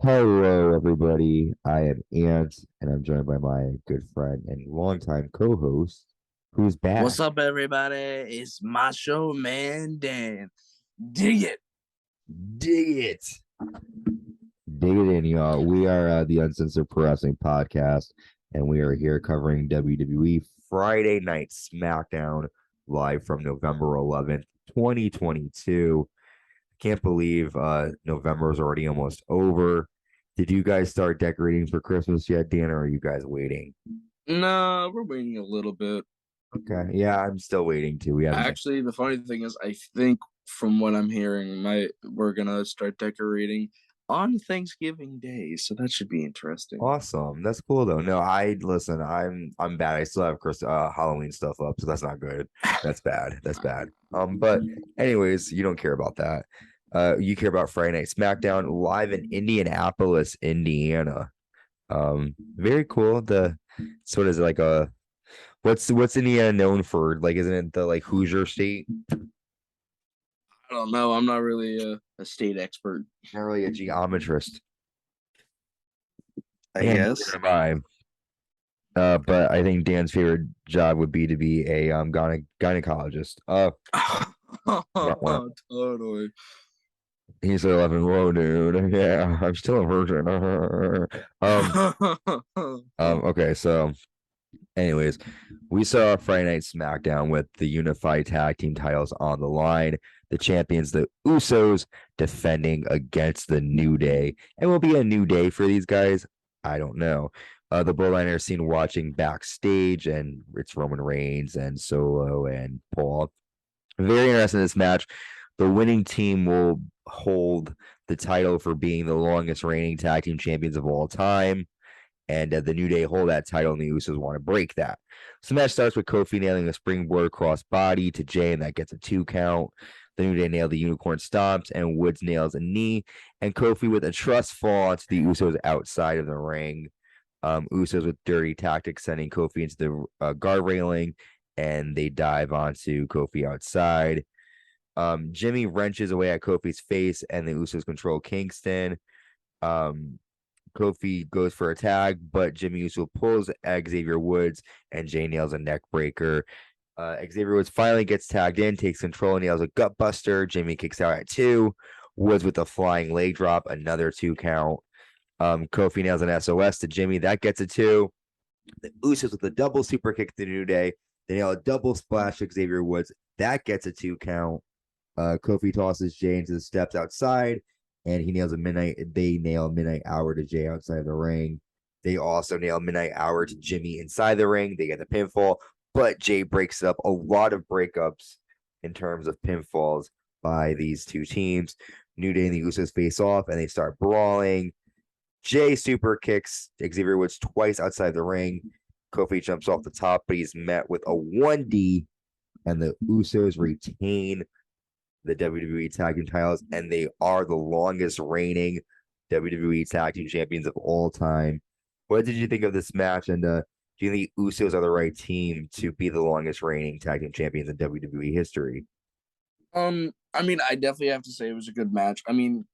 Hello, everybody. I am Ant, and I'm joined by my good friend and longtime co-host, who's back. What's up, everybody? It's Macho Man Dan. Dig it. Dig it. Dig it in, y'all. We are the Uncensored Pro Wrestling Podcast, and we are here covering WWE Friday Night SmackDown live from November 11th, 2022. Can't believe November is already almost over. Did you guys start decorating for Christmas yet, Dan, or are you guys waiting? No, we're waiting a little bit. Okay. Yeah, I'm still waiting too. We haven't. Actually, the funny thing is, I think from what I'm hearing, we're gonna start decorating on Thanksgiving Day, so that should be interesting. Awesome. That's cool though. No, I listen. I'm bad. I still have Halloween stuff up, so that's not good. That's bad. That's bad. But anyways, you don't care about that. You care about Friday Night SmackDown live in Indianapolis, Indiana. Very cool. The sort of like a what's Indiana known for? Like, isn't it the like Hoosier state? I don't know. I'm not really a state expert. Not really a geometrist. I And guess. neither am I. But I think Dan's favorite job would be to be a gynecologist. Yeah, Totally. he's 11. Whoa, dude. Yeah, I'm still a virgin. Okay, so anyways, we saw Friday Night SmackDown with the unified tag team titles on the line. The champions, the Usos, defending against the New Day. And will be a new day for these guys. I don't know. The Bloodline are seen watching backstage, and it's Roman Reigns and Solo and Paul. Very interesting in this match. The winning team will hold the title for being the longest reigning tag team champions of all time. And the New Day hold that title, and the Usos want to break that. So the match starts with Kofi nailing a springboard cross body to Jay, and that gets a 2 count. The New Day nailed the unicorn stomps, and Woods nails a knee, and Kofi with a trust fall onto the Usos outside of the ring. Usos with dirty tactics, sending Kofi into the guard railing, and they dive onto Kofi outside. Jimmy wrenches away at Kofi's face, and the Usos control Kingston. Um, Kofi goes for a tag, but Jimmy Uso pulls Xavier Woods, and Jay nails a neck breaker. Xavier Woods finally gets tagged in, takes control, nails a gut buster. Jimmy kicks out at 2. Woods with a flying leg drop, another 2 count. Kofi nails an SOS to Jimmy, that gets a 2. The Usos with a double super kick to New Day. They nail a double splash to Xavier Woods, that gets a 2 count. Kofi tosses Jay into the steps outside, and he nails a midnight. They nail midnight hour to Jay outside the ring. They also nail midnight hour to Jimmy inside the ring. They get the pinfall, but Jay breaks up. A lot of breakups in terms of pinfalls by these two teams. New Day and the Usos face off, and they start brawling. Jay super kicks Xavier Woods twice outside the ring. Kofi jumps off the top, but he's met with a 1D, and the Usos retain the WWE Tag Team titles, and they are the longest reigning WWE Tag Team champions of all time. What did you think of this match? And do you think the Usos are the right team to be the longest reigning Tag Team champions in WWE history? I mean, I definitely have to say it was a good match. I mean,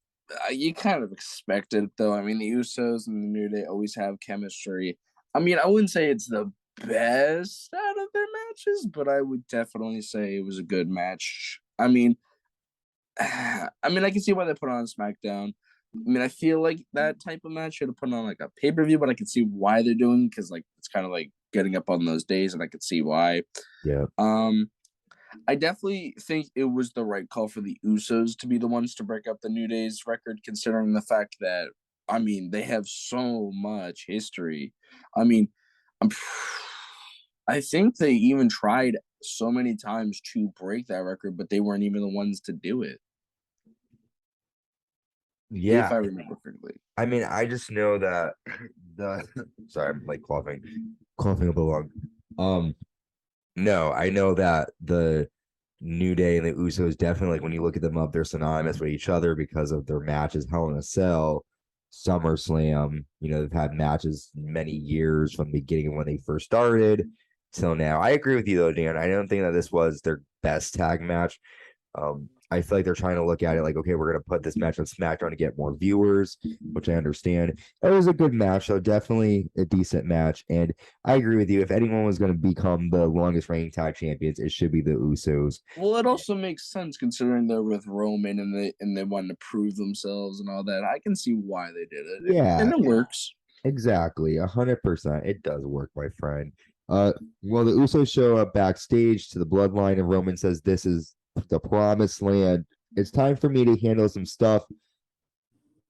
you kind of expect it, though. I mean, the Usos and the New Day always have chemistry. I mean, I wouldn't say it's the best out of their matches, but I would definitely say it was a good match. I can see why they put it on SmackDown. I mean, I feel like that type of match should have put on like a pay per view, but I can see why they're doing because like it's kind of like getting up on those days, and I could see why. Yeah. I definitely think it was the right call for the Usos to be the ones to break up the New Day's record, considering the fact that I mean they have so much history. I mean, I'm, I think they even tried so many times to break that record, but they weren't even the ones to do it, if Yeah. I remember correctly. I mean, I just know that the sorry, I'm like coughing up a lung. Um, no, I know that the New Day and the Usos definitely, like when you look at them up, they're synonymous with each other because of their matches. Hell in a Cell, SummerSlam. They've had matches many years from the beginning of when they first started till now. I agree with you though, Dan. I don't think that this was their best tag match. I feel like they're trying to look at it like, okay, we're gonna put this match on SmackDown to get more viewers, which I understand. It was a good match, so definitely a decent match. And I agree with you. If anyone was gonna become the longest reigning tag champions, it should be the Usos. Well, it also makes sense considering they're with Roman and they wanted to prove themselves and all that. I can see why they did it, Yeah, and it works. exactly. 100%. It does work, my friend. Well, the Usos show up backstage to the Bloodline, and Roman says, "This is the promised land. It's time for me to handle some stuff,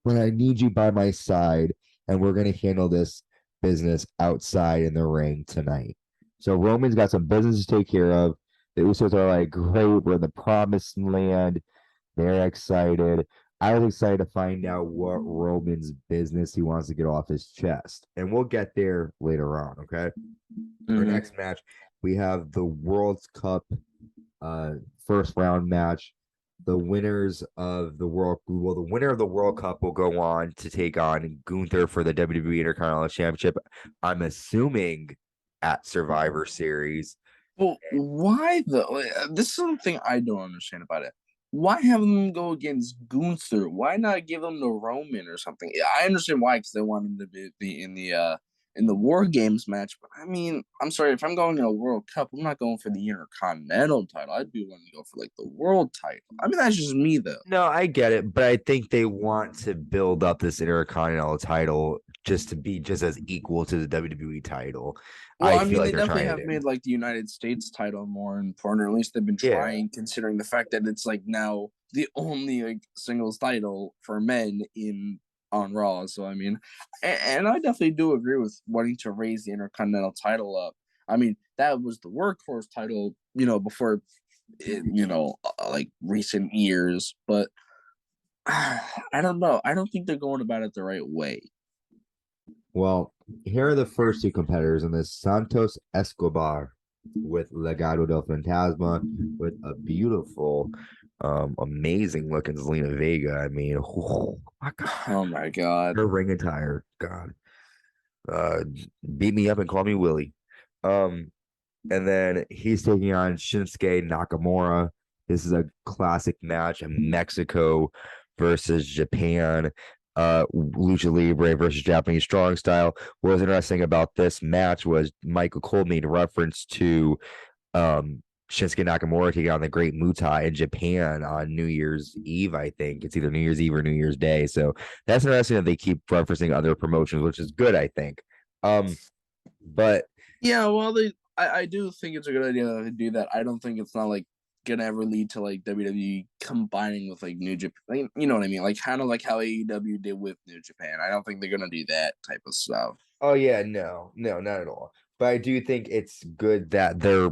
but I need you by my side, and we're gonna handle this business outside in the ring tonight." So Roman's got some business to take care of. The Usos are like, "Great, we're in the promised land." They're excited. I was excited to find out what Roman's business he wants to get off his chest. And we'll get there later on, okay? Our next match, we have the World Cup first round match. The winners of the the winner of the World Cup will go on to take on Gunther for the WWE Intercontinental Championship. I'm assuming at Survivor Series. Well, why though? This is something I don't understand about it. Why have them go against Gunther? Why not give them to Roman or something? Yeah, I understand why, because they want him to be in the War Games match. But I mean, I'm sorry, if I'm going to a World Cup, I'm not going for the Intercontinental title. I'd be wanting to go for like the World title. I mean, that's just me though. No, I get it, but I think they want to build up this Intercontinental title just to be just as equal to the WWE title. Well, I I feel mean, like they they're definitely trying have to made do. like the United States title more important, or at least they've been Yeah. trying, considering the fact that it's like now the only like singles title for men in on Raw. So I mean, and I definitely do agree with wanting to raise the Intercontinental title up. I mean, that was the workhorse title, before, like recent years, but I don't know. I don't think they're going about it the right way. Well, here are the first two competitors in this: Santos Escobar with Legado del Fantasma with a beautiful, amazing looking Zelina Vega. I mean, oh my God, Oh my god. her ring attire, God, uh, beat me up and call me Willie. Um, and then he's taking on Shinsuke Nakamura. This is a classic match in Mexico versus Japan. Lucha Libre versus Japanese strong style. What was interesting about this match was Michael Cole made reference to Shinsuke Nakamura taking on the Great Mutai in Japan on New Year's Eve. I think it's either New Year's Eve or New Year's Day. So that's interesting that they keep referencing other promotions, which is good, I think. But Yeah, well, I do think it's a good idea that they do that. I don't think it's not like gonna ever lead to like WWE combining with like New Japan. Like, you know what I mean? Like kind of like how AEW did with New Japan. I don't think they're gonna do that type of stuff. oh yeah, no, no, not at all. But I do think it's good that they're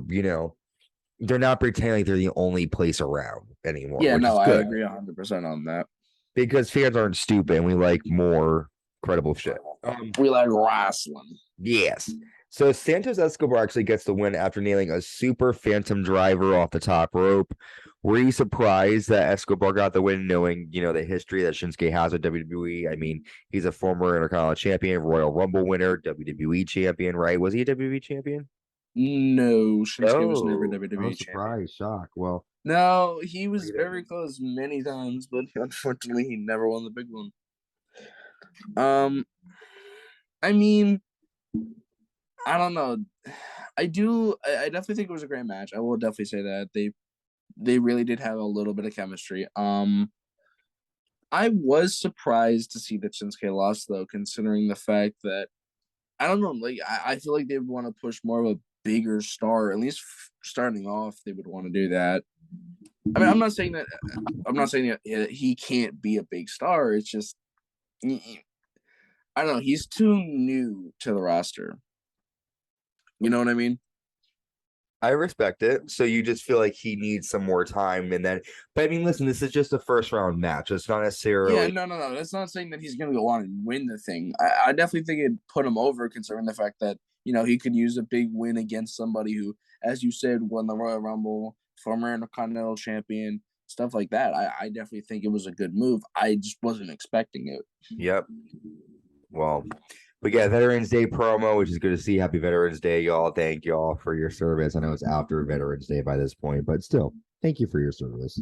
not pretending like they're the only place around anymore, Yeah, which no, is I good agree 100% on that. because fans aren't stupid and we like more credible shit. We like wrestling. Yes. So Santos Escobar actually gets the win after nailing a super phantom driver off the top rope. Were you surprised that Escobar got the win, knowing the history that Shinsuke has with WWE? I mean, he's a former Intercontinental champion, Royal Rumble winner, WWE champion, right? Was he a WWE champion? No, Shinsuke was never No, WWE no champion. surprise, shock. Well, No, he was either. very close many times, but unfortunately, he never won the big one. Um, I mean, I don't know. I definitely think it was a great match. I will definitely say that they really did have a little bit of chemistry. I was surprised to see that Shinsuke lost though, considering the fact that I don't know, like I feel like they would want to push more of a bigger star. At least starting off, they would want to do that. I mean, I'm not saying that he can't be a big star. It's just I don't know. He's too new to the roster. You know what I mean? I respect it. So you just feel like he needs some more time, and then, but I mean, listen, this is just a first round match. It's not Yeah, necessarily. no. That's not saying that he's gonna go on and win the thing. I definitely think it'd put him over, considering the fact that he could use a big win against somebody who, as you said, won the Royal Rumble, former Intercontinental champion, stuff like that. I definitely think it was a good move. I just wasn't expecting it. Yep. Well, we got Veterans Day promo, which is good to see. Happy Veterans Day, y'all. Thank y'all for your service. I know it's after Veterans Day by this point, but still, thank you for your service.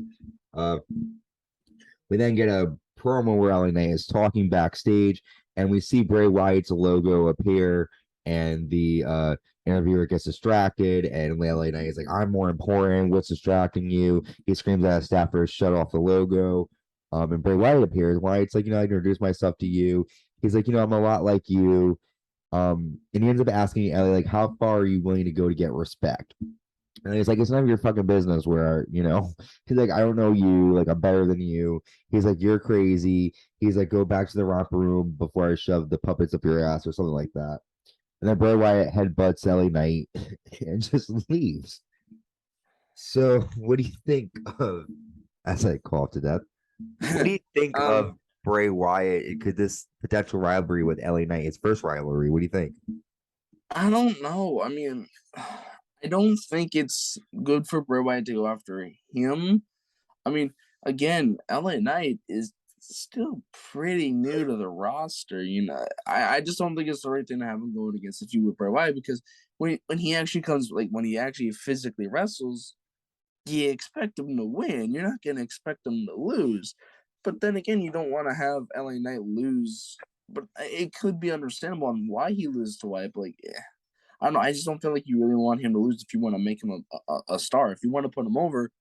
We then get a promo where LA Knight is talking backstage, and we see Bray Wyatt's logo appear, and the interviewer gets distracted, and LA Knight is like, "I'm more important. What's distracting you?" He screams at his staffer, "Shut off the logo." And Bray Wyatt appears. Wyatt's like, "I introduce myself to you." He's like, "I'm a lot like you." And he ends up asking Ellie, like, "How far are you willing to go to get respect?" And he's like, "It's none of your fucking business where, he's like, "I don't know you, like, I'm better than you." He's like, "You're crazy." He's like, "Go back to the romper room before I shove the puppets up your ass," or something like that. And then Bray Wyatt headbutts Ellie Knight and just leaves. So what do you think of, as I cough to death, what do you think of Bray Wyatt? Could this potential rivalry with LA Knight, his first rivalry, what do you think? I don't know. I mean, I don't think it's good for Bray Wyatt to go after him. I mean, again, LA Knight is still pretty new to the roster. I just don't think it's the right thing to have him going against a feud with Bray Wyatt, because when he actually comes, like when he actually physically wrestles, you expect him to win. You're not going to expect him to lose. But then again, you don't want to have LA Knight lose. But it could be understandable on why he loses to Wyatt. But I don't know. I just don't feel like you really want him to lose if you want to make him a star. If you want to put him over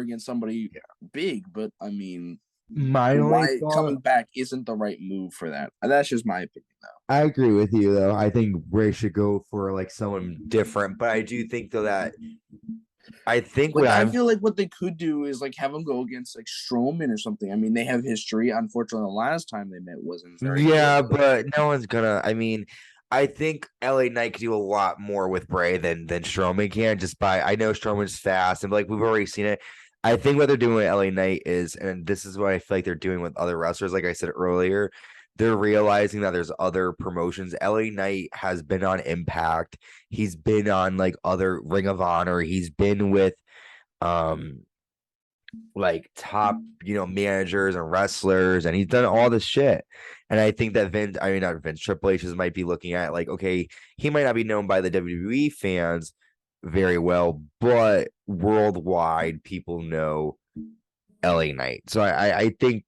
against somebody big. But I mean, My only Wyatt coming back isn't the right move for that. That's just my opinion, though. I agree with you, though. I think Bray should go for like someone different, but I do think though that I think I feel like what they could do is like have him go against like Strowman or something. I mean, they have history. Unfortunately, the last time they met wasn't very good. but no one's gonna. I mean, I think LA Knight could do a lot more with Bray than Strowman can. Just by I know Strowman's fast, and like we've already seen it. I think what they're doing with LA Knight is, and this is what I feel like they're doing with other wrestlers. Like I said earlier, they're realizing that there's other promotions. LA Knight has been on Impact. He's been on like other Ring of Honor. He's been with um like top, managers and wrestlers, and he's done all this shit. And I think that not Vince, Triple H's might be looking at like, okay, he might not be known by the WWE fans very well, but worldwide people know LA Knight. So I think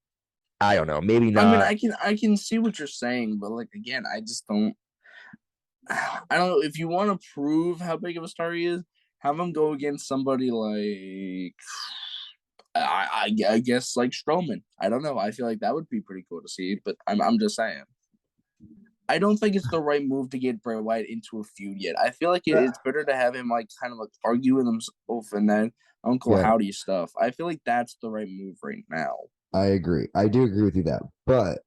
I don't know, maybe not. I mean, I can see what you're saying, but like again, I just don't. I don't know if you want to prove how big of a star he is. Have him go against somebody like I guess like Strowman. I don't know. I feel like that would be pretty cool to see, but I'm just saying. I don't think it's the right move to get Bray Wyatt into a feud yet. I feel like it's better to have him like kind of like argue with himself and then Uncle Howdy stuff. I feel like that's the right move right now. I agree. I do agree with you that. But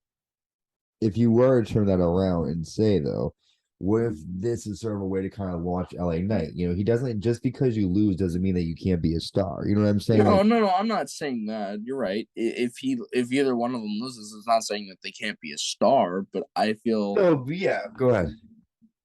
if you were to turn that around and say though, what if this is sort of a way to kind of launch LA Knight? He doesn't, just because you lose doesn't mean that you can't be a star. You know what I'm saying? No, I'm not saying that. You're right. If either one of them loses, it's not saying that they can't be a star, but I feel. Oh yeah, go ahead.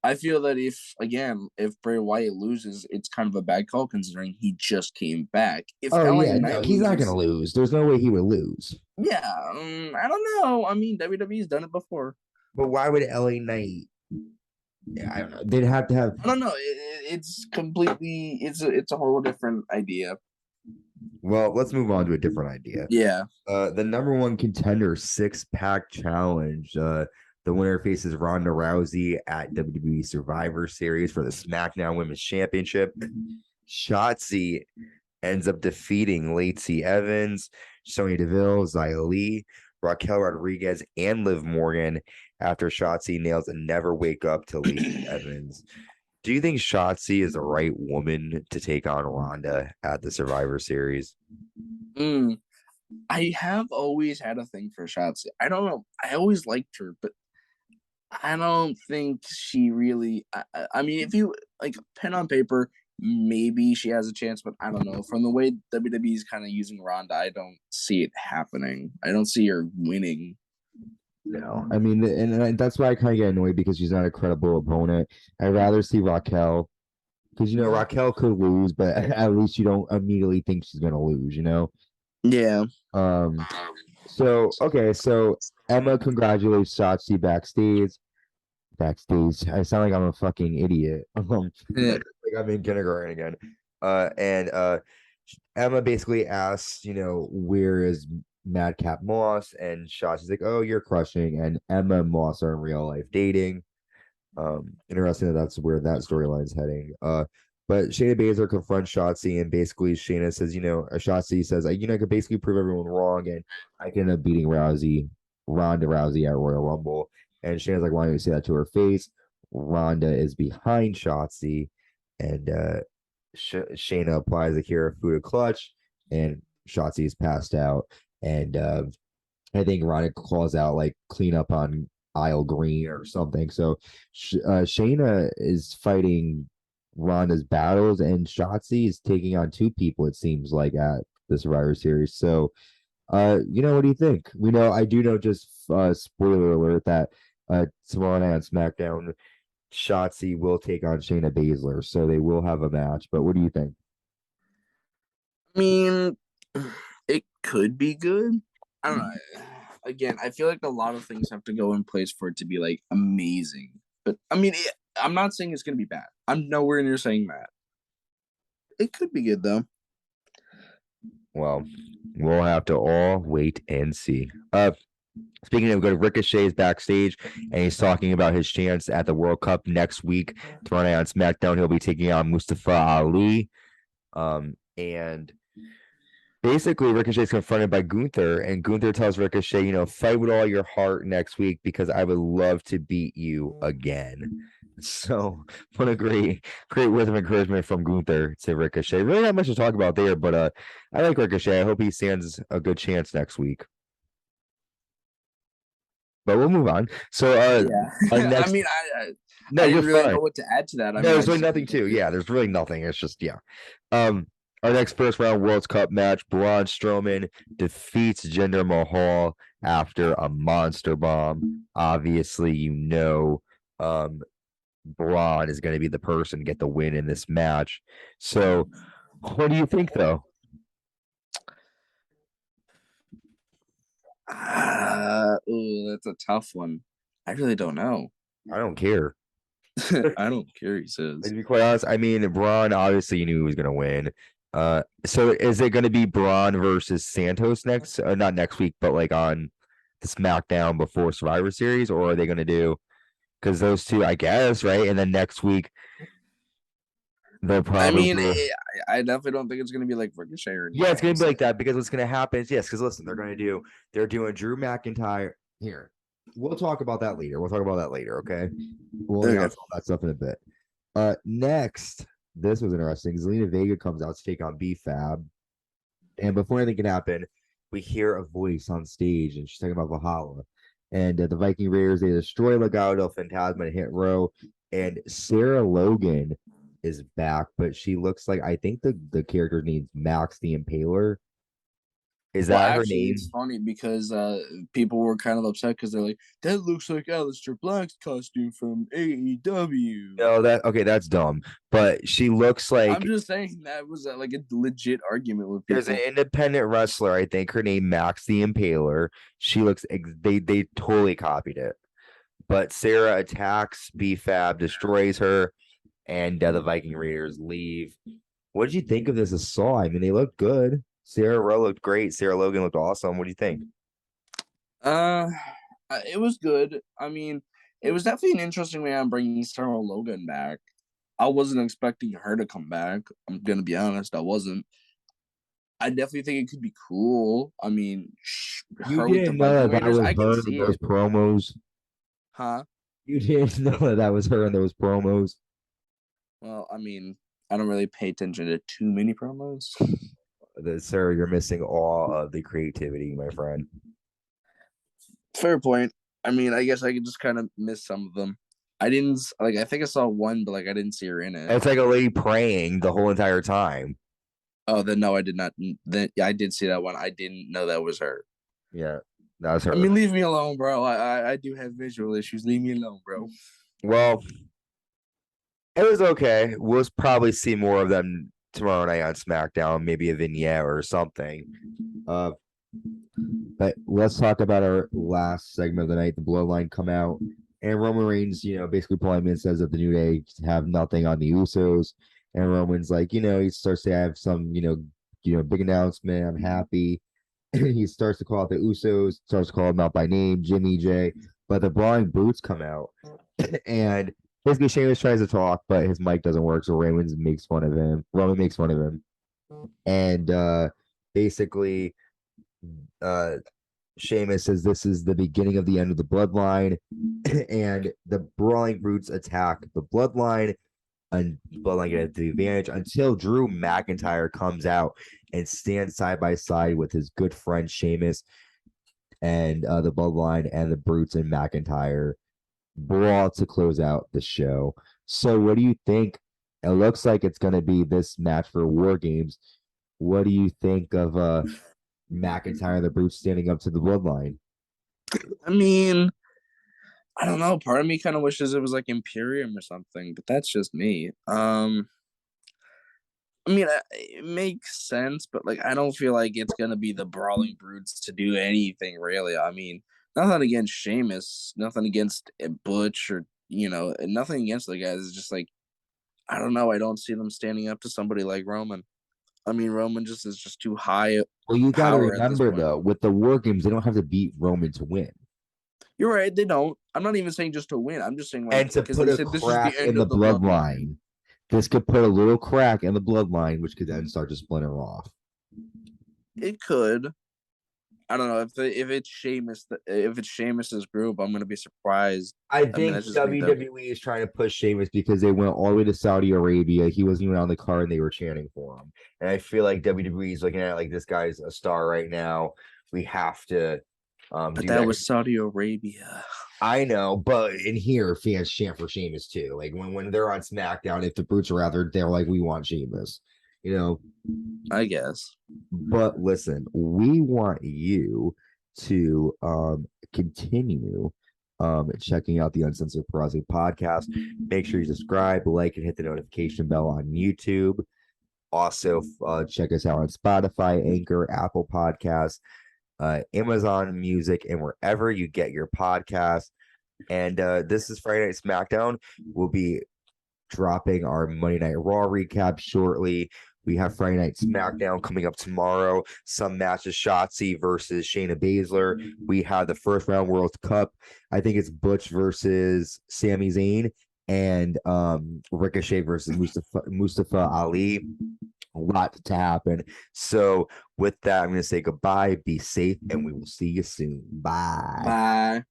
I feel that if Bray Wyatt loses, it's kind of a bad call considering he just came back. If Knight he's not gonna lose. There's no way he would lose. Yeah, I don't know. I mean, WWE's done it before. But why would LA Knight? Yeah, I don't know. They'd have to have. I don't know. It's completely. It's a whole different idea. Well, let's move on to a different idea. Yeah. The number one contender 6-pack challenge. The winner faces Ronda Rousey at WWE Survivor Series for the SmackDown Women's Championship. Shotzi ends up defeating Lacey Evans, Sonya Deville, Xia Li, Raquel Rodriguez, and Liv Morgan after Shotzi nails a never wake up to Lacey Evans. Do you think Shotzi is the right woman to take on Ronda at the Survivor Series? I have always had a thing for Shotzi. I don't know. I always liked her, but I don't think she really. I mean, if you like pen on paper, maybe she has a chance, but I don't know. From the way WWE is kind of using Ronda, I don't see it happening. I don't see her winning. No, I mean, and that's why I kind of get annoyed because she's not a credible opponent. I'd rather see Raquel because Raquel could lose, but at least you don't immediately think she's gonna lose. Yeah. So Emma congratulates Shotzi backstage. I sound like I'm a fucking idiot. Yeah. Like I'm in kindergarten again. And Emma basically asks, where is Madcap Moss? And Shotzi's like, oh, you're crushing. And Emma and Moss are in real life dating. Interesting that's where that storyline is heading. But Shayna Baszler confronts Shotzi, and basically Shayna says, Shotzi says, I could basically prove everyone wrong, and I can end up beating Ronda Rousey at Royal Rumble. And Shayna's like, why don't you say that to her face? Ronda is behind Shotzi, and Shayna applies the Kira Fuda clutch, and Shotzi is passed out. And I think Ronda calls out like clean up on aisle green or something. So Shayna is fighting Ronda's battles, and Shotzi is taking on two people, it seems like, at the Survivor Series. So, what do you think? I do know, just spoiler alert, that tomorrow night on SmackDown, Shotzi will take on Shayna Baszler, so they will have a match. But what do you think? I mean, it could be good. I don't know. Again, I feel like a lot of things have to go in place for it to be like amazing. But I mean, I'm not saying it's gonna be bad. I'm nowhere near saying that. It could be good though. Well, we'll have to all wait and see. Speaking of good, Ricochet is backstage, and he's talking about his chance at the World Cup next week. Tomorrow night on SmackDown, he'll be taking on Mustafa Ali. And basically, Ricochet is confronted by Gunther, and Gunther tells Ricochet, fight with all your heart next week because I would love to beat you again. So, what a great word of encouragement from Gunther to Ricochet. Really not much to talk about there, but I like Ricochet. I hope he stands a good chance next week. But we'll move on. So, yeah. next... I mean, no, I didn't really fine. know what to add to that. No, there's really nothing to. Yeah, there's really nothing. It's just, yeah. Our next first round World Cup match, Braun Strowman defeats Jinder Mahal after a monster bomb. Obviously, Braun is going to be the person to get the win in this match. So, what do you think, though? That's a tough one. I really don't know. I don't care. I don't care, he says. To be quite honest, I mean, Braun, obviously, you knew he was going to win. So is it going to be Braun versus Santos next? Not next week, but like on the SmackDown before Survivor Series, or are they going to do? Because those two, I guess, right? And then next week, they'll probably. I mean, I definitely don't think it's going to be like Ricochet or anything. Yeah, it's going to be like that because what's going to happen is, yes, because listen, they're doing Drew McIntyre here. We'll talk about that later. Okay? We'll announce all that stuff in a bit. Next, this was interesting. Zelina Vega comes out to take on B-Fab. And before anything can happen, we hear a voice on stage, and she's talking about Valhalla. And the Viking Raiders, they destroy Legado, Phantasma, and Hit Row. And Sarah Logan is back, but she looks like, I think the character needs Max the Impaler. Is that her name? It's funny because people were kind of upset because they're like, that looks like Aleister Black's costume from AEW. No, that's dumb. But she looks like. I'm just saying that was like a legit argument with people. There's an independent wrestler, I think her name Max the Impaler. She looks. They totally copied it. But Sarah attacks B-Fab, destroys her, and the Viking Raiders leave. What did you think of this assault? I mean, they looked good. Sarah Rowe looked great. Sarah Logan looked awesome. What do you think? It was good. I mean, it was definitely an interesting way on bringing Sarah Logan back. I wasn't expecting her to come back. I'm gonna be honest, I wasn't. I definitely think it could be cool. I mean, you didn't know that was her in those promos, huh? You didn't know that was her in those promos. Well, I mean, I don't really pay attention to too many promos. Sir, you're missing all of the creativity, my friend. Fair point. I mean, I guess I could just kind of miss some of them. I didn't like. I think I saw one, but like I didn't see her in it. It's like a lady praying the whole entire time. Oh, then no, I did not. Then I did see that one. I didn't know that was her. Yeah, that was her. I mean, leave me alone, bro. I do have visual issues. Leave me alone, bro. Well, it was okay. We'll probably see more of them tomorrow night on SmackDown, maybe a vignette or something. But let's talk about our last segment of the night. The Bloodline come out, and Roman Reigns, basically politely says that the New Day have nothing on the Usos. And Roman's like, he starts to have some, big announcement. I'm happy. He starts to call out the Usos, starts to call them out by name, Jimmy J. But the Brawling Brutes come out, and basically Sheamus tries to talk, but his mic doesn't work, so Roman makes fun of him. And basically, uh, Sheamus says this is the beginning of the end of the Bloodline, and the Brawling Brutes attack the Bloodline, and Bloodline get the advantage until Drew McIntyre comes out and stands side by side with his good friend Sheamus, and the Bloodline and the Brutes and McIntyre brawl to close out the show. So, what do you think? It looks like it's going to be this match for War Games. What do you think of McIntyre and the Brutes standing up to the Bloodline? I mean, I don't know. Part of me kind of wishes it was like Imperium or something, but that's just me. I mean, it makes sense, but like, I don't feel like it's gonna be the Brawling Brutes to do anything really. I mean, nothing against Sheamus, nothing against Butch, or nothing against the guys. It's just like, I don't know. I don't see them standing up to somebody like Roman. I mean, Roman just is just too high. Well, you got to Power at this remember point. though, with the War Games, they don't have to beat Roman to win. You're right. They don't. I'm not even saying just to win. I'm just saying like, And to because put they a said this is the crack in end the of the bloodline. bloodline, this could put a little crack in the bloodline, which could then start to splinter off. It could. I don't know if it's Sheamus. If it's Sheamus's group, I'm gonna be surprised. I I mean, think that's just me, though. WWE is trying to push Sheamus because they went all the way to Saudi Arabia. He wasn't even on the card and they were chanting for him. And I feel like WWE is looking at it like this guy's a star right now. We have to But do that that. was Saudi Arabia. I know, but in here, fans chant for Sheamus too. Like when they're on SmackDown, if the Brutes are out there, they're like, we want Sheamus. I guess. But listen, we want you to continue checking out the Uncensored Pro podcast. Make sure you subscribe, like, and hit the notification bell on YouTube. Also, check us out on Spotify, Anchor, Apple Podcasts, Amazon Music, and wherever you get your podcasts. And this is Friday Night SmackDown. We'll be dropping our Monday Night Raw recap shortly. We have Friday Night SmackDown coming up tomorrow. Some matches: Shotzi versus Shayna Baszler. We have the first round World Cup. I think it's Butch versus Sami Zayn, and Ricochet versus Mustafa Ali. A lot to happen. So with that, I'm going to say goodbye. Be safe, and we will see you soon. Bye. Bye.